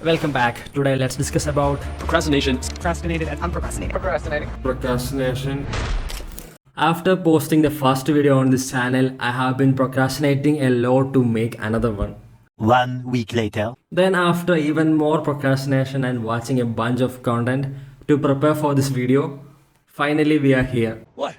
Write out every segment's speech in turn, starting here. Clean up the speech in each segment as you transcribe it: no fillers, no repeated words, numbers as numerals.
Welcome back. Today let's discuss about Procrastination. Procrastinated and unprocrastinated. Procrastination. after posting the first video on this channel, I have been procrastinating a lot to make another one. 1 week later. Then after even more procrastination and watching a bunch of content to prepare for this video, finally we are here. What?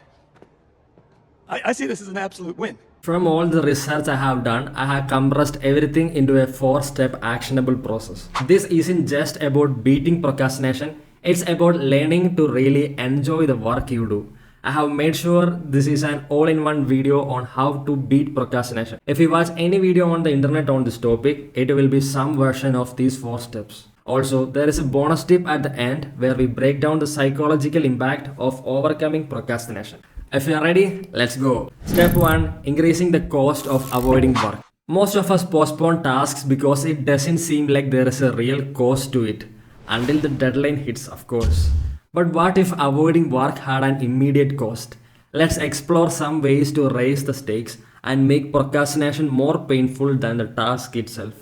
I see this as an absolute win. From all the research I have done, I have compressed everything into a 4-step actionable process. This isn't just about beating procrastination, it's about learning to really enjoy the work you do. I have made sure this is an all-in-one video on how to beat procrastination. If you watch any video on the internet on this topic, it will be some version of these 4 steps. Also, there is a bonus tip at the end where we break down the psychological impact of overcoming procrastination. If you are ready, let's go. Step 1. Increasing the cost of avoiding work. Most of us postpone tasks because it doesn't seem like there is a real cost to it. Until the deadline hits, of course. But what if avoiding work had an immediate cost? Let's explore some ways to raise the stakes and make procrastination more painful than the task itself.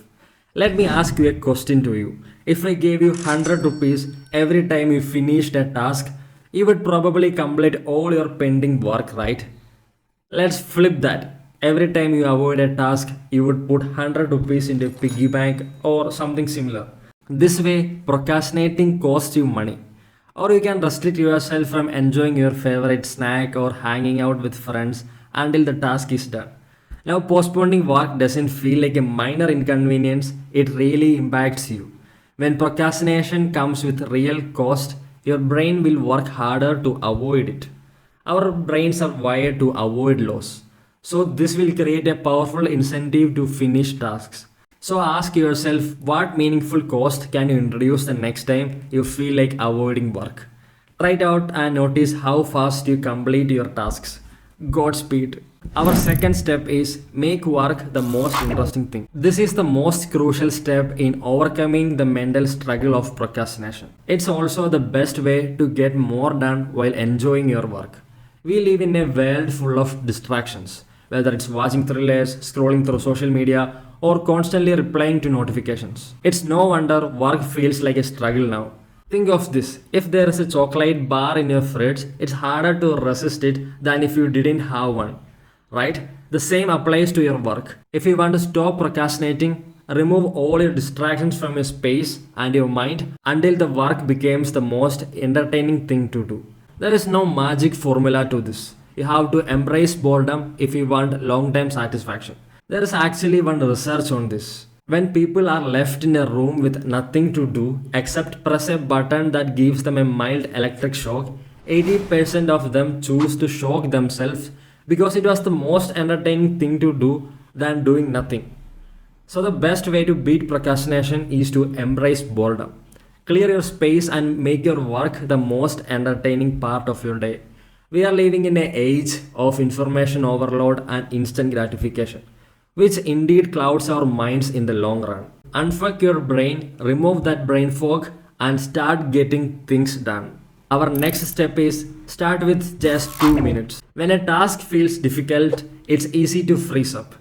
Let me ask you a question to you. If I gave you 100 rupees every time you finished a task, you would probably complete all your pending work, right? Let's flip that. Every time you avoid a task, you would put 100 rupees into a piggy bank or something similar. This way, procrastinating costs you money. Or you can restrict yourself from enjoying your favorite snack or hanging out with friends until the task is done. Now, postponing work doesn't feel like a minor inconvenience, it really impacts you. When procrastination comes with real cost, your brain will work harder to avoid it. Our brains are wired to avoid loss. So this will create a powerful incentive to finish tasks. So ask yourself, what meaningful cost can you introduce the next time you feel like avoiding work? Try it out and notice how fast you complete your tasks. Godspeed. Our second step is make work the most interesting thing. This is the most crucial step in overcoming the mental struggle of procrastination. It's also the best way to get more done while enjoying your work. We live in a world full of distractions, whether it's watching thrillers, scrolling through social media, or constantly replying to notifications. It's no wonder work feels like a struggle now. Think of this, if there is a chocolate bar in your fridge, it's harder to resist it than if you didn't have one. Right? The same applies to your work. If you want to stop procrastinating, remove all your distractions from your space and your mind until the work becomes the most entertaining thing to do. There is no magic formula to this. You have to embrace boredom if you want long-term satisfaction. There is actually one research on this. When people are left in a room with nothing to do except press a button that gives them a mild electric shock, 80% of them choose to shock themselves because it was the most entertaining thing to do than doing nothing. So the best way to beat procrastination is to embrace boredom. Clear your space and make your work the most entertaining part of your day. We are living in an age of information overload and instant gratification, which indeed clouds our minds in the long run. Unfuck your brain, remove that brain fog, and start getting things done. Our next step is start with just 2 minutes. When a task feels difficult, it's easy to freeze up.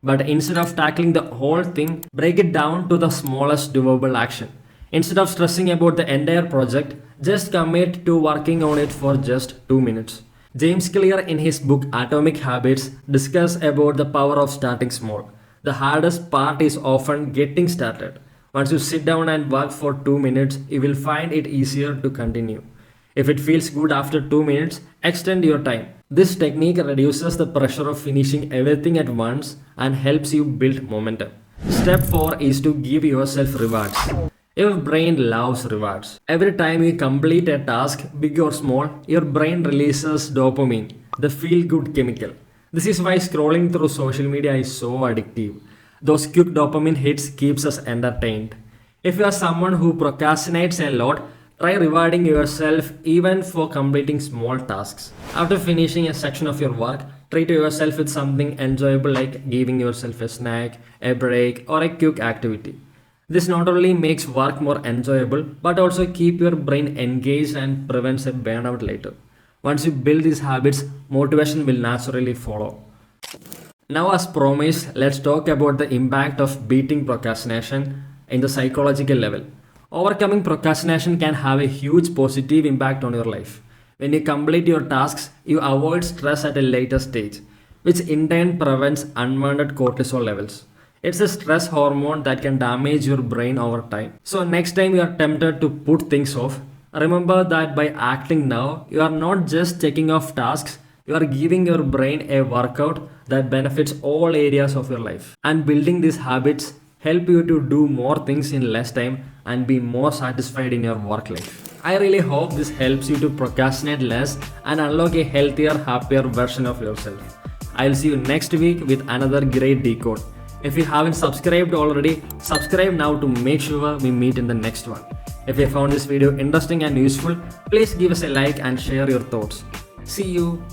But instead of tackling the whole thing, break it down to the smallest doable action. Instead of stressing about the entire project, just commit to working on it for just 2 minutes. James Clear in his book Atomic Habits discusses about the power of starting small. The hardest part is often getting started. Once you sit down and work for 2 minutes, you will find it easier to continue. If it feels good after 2 minutes, extend your time. This technique reduces the pressure of finishing everything at once and helps you build momentum. Step 4 is to give yourself rewards. Your brain loves rewards. Every time you complete a task, big or small, your brain releases dopamine, the feel-good chemical. This is why scrolling through social media is so addictive. Those quick dopamine hits keeps us entertained. If you are someone who procrastinates a lot, try rewarding yourself even for completing small tasks. After finishing a section of your work, treat yourself with something enjoyable like giving yourself a snack, a break, or a quick activity. This not only makes work more enjoyable, but also keep your brain engaged and prevents a burnout later. Once you build these habits, motivation will naturally follow. Now, as promised, let's talk about the impact of beating procrastination in the psychological level. Overcoming procrastination can have a huge positive impact on your life. When you complete your tasks, you avoid stress at a later stage, which in turn prevents unwanted cortisol levels. It's a stress hormone that can damage your brain over time. So, next time you are tempted to put things off, remember that by acting now, you are not just checking off tasks, you are giving your brain a workout that benefits all areas of your life. And building these habits help you to do more things in less time and be more satisfied in your work life. I really hope this helps you to procrastinate less and unlock a healthier, happier version of yourself. I'll see you next week with another great decode. If you haven't subscribed already, subscribe now to make sure we meet in the next one. If you found this video interesting and useful, please give us a like and share your thoughts. See you.